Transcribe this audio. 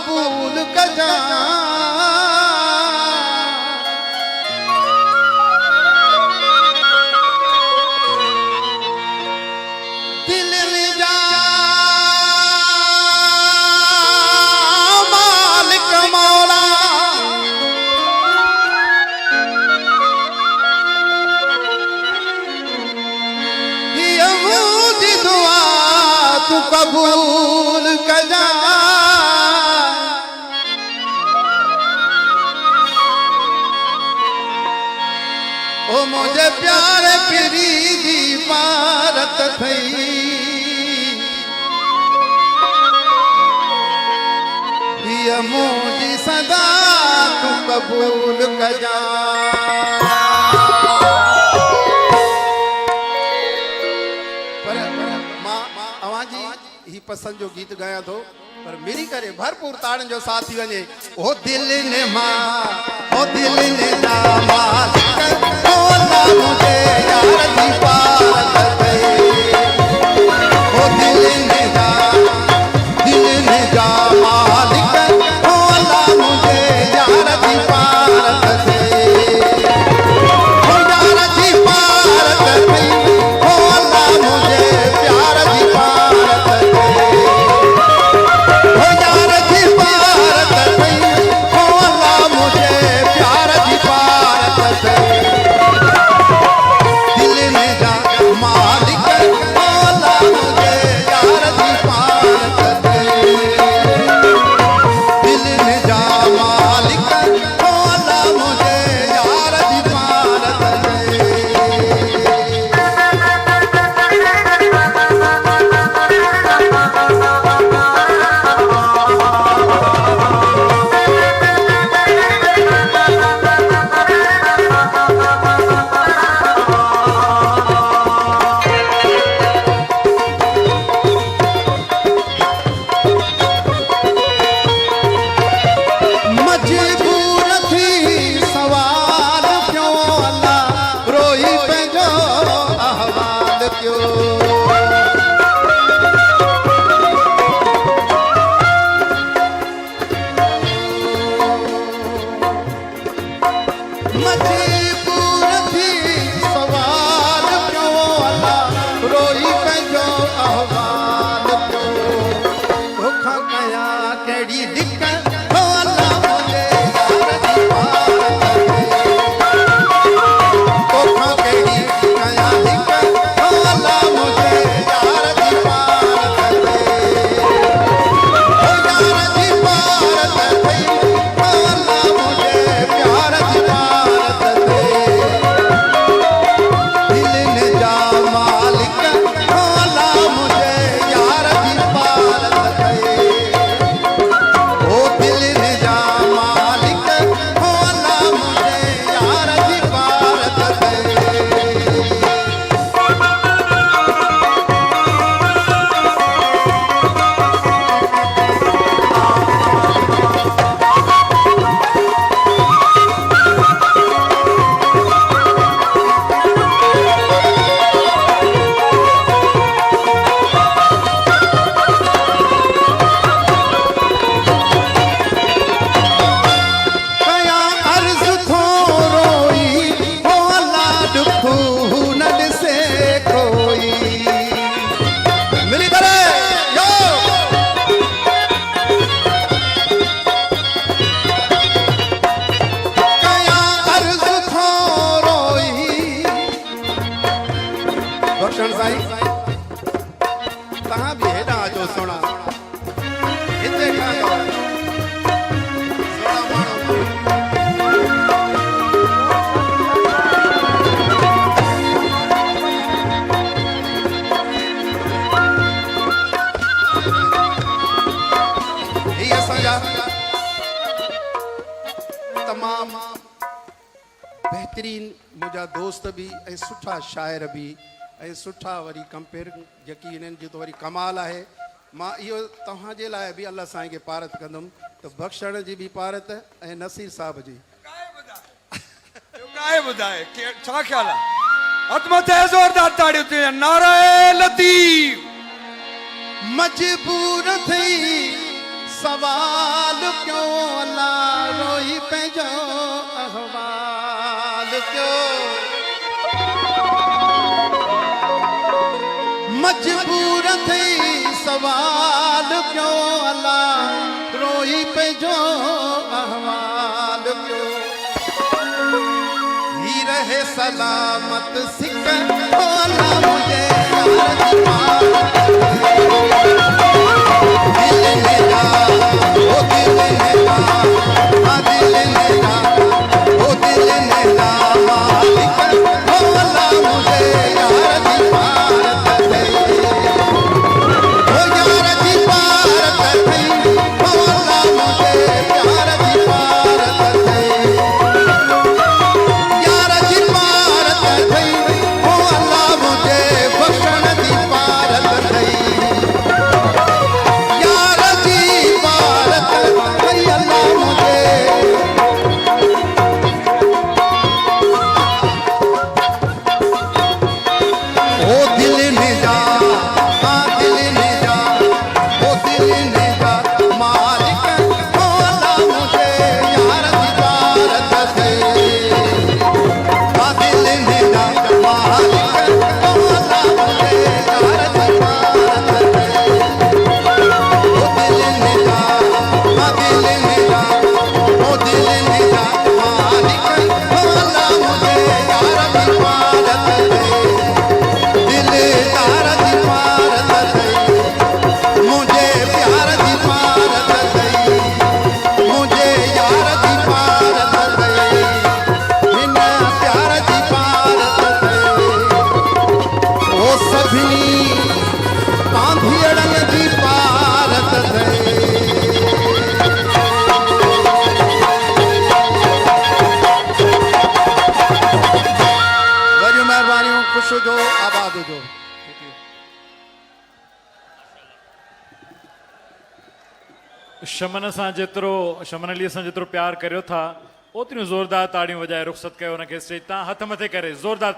कबूल कजा दिल में जा मालिक मौला ये मुझे दुआ तू कबूल कजा ओ मुझे प्यारे पिरी दी पारत थई ये मुझी सदा तू कबूल कजा पर मां अवाजी ही पसंद जो गीत गाया थो पर मेरी करे भरपूर ताड़न जो साथ थी वने ओ दिल ने मां ओ दिल ने ना मालिक होला मुझे यार दी पारत ओ दिल ने जा मालिक होला मुझे यार दी पारत ओ यार दी पारत होला मुझे प्यार दी पारत ओ यार दी पारत होला मुझे प्यार दी पारत दिल ने जा मालिक होला मुझे यार दी पारत दिल ने जा मालिक होला मुझे यार दी पारत मजबूर थी सवाल क्यों अल्लाह रोई पे जो अहवाल क्यों मजबूर थी सवाल क्यों अल्लाह रोई पे जो अहवाल क्यों धोखा कया केड़ी दिक्कत हो अल्लाह मुझे यार दी पारत धोखा केड़ी कया दिक्कत हो अल्लाह मुझे यार दी पारत ओ यार दी पारत हो अल्लाह मुझे प्यार दी पारत दिल ने जा मालिक हो अल्लाह मुझे यार दी पारत ओ दिल ने जा मालिक हो अल्लाह मुझे यार दी पारत कया अर्ज थो रोई हो अल्लाह दुखू न दिसे कोई मिली करे यो कया अर्ज थो रोई बख्शण साईं तहां भी हेॾां अचो सोना हिते खां सोना माण्हू ही असांजा तमाम बेहतरीन मुंहिंजा दोस्त भी ऐं सुठा शाइर भी ऐं सुठा वरी कंपेयर जेकी इन्हनि जो त वरी कमाल आहे मां इहो तव्हांजे लाइ बि अल्लाह साईं खे पारत कंदुमि त बख़्शण जी बि पारत ऐं नसीर साहब जी काय ॿुधाए छा ख़्याल आहे हथ मथे ज़ोरदार ताड़ियूं थियूं नारे लतीफ़ मजबूर थी सवाल क्यों अल्लाह रोई पे जो अहवाल क्यों मजबूर थी सवाल क्यों अल्लाह रोई पे जो अहवाल क्यों ही रहे सलामत सिक अल्लाह मुझे दिल ने जा ओ दिल ने जा दिल ने जा ओ दिल ने जा मालिक अल्लाह मुझे यार दी पारत दे ओ यार दी पारत दे अल्लाह मुझे यार दी पारत दे यार दी पारत दे ओ अल्लाह मुझे बख्शण दी पारत दे यार दी पारत दे अल्लाह मुझे ओ दिल ने जा दिल ने जा ओ दिल ने जा मालिक ओ अल्लाह मुझे यार दी पारत दे दिल ने जा मालिक ओ अल्लाह मुझे यार दी पारत दे ओ दिल ने जा दिल ने जा ओ दिल ने जा मालिक ओ अल्लाह मुझे यार दी पारत दे दिल तार दी पारत दे मुझे प्यार दी पारत दे मुझे यार दी पारत दे बिन प्यार दी पारत दे ओ सभिनी बांधियड़न दी पारत दे वरी महिरबानियूं ख़ुशि हुजो आबाद हुजो शमन सां जेतिरो शमन अलीअ सां जेतिरो प्यार करियो था ओतिरियूं ज़ोरदार ताड़ियूं वॼाए रुख़सत कयो हुनखे स्टेज तां हथ मथे करे ज़ोरदार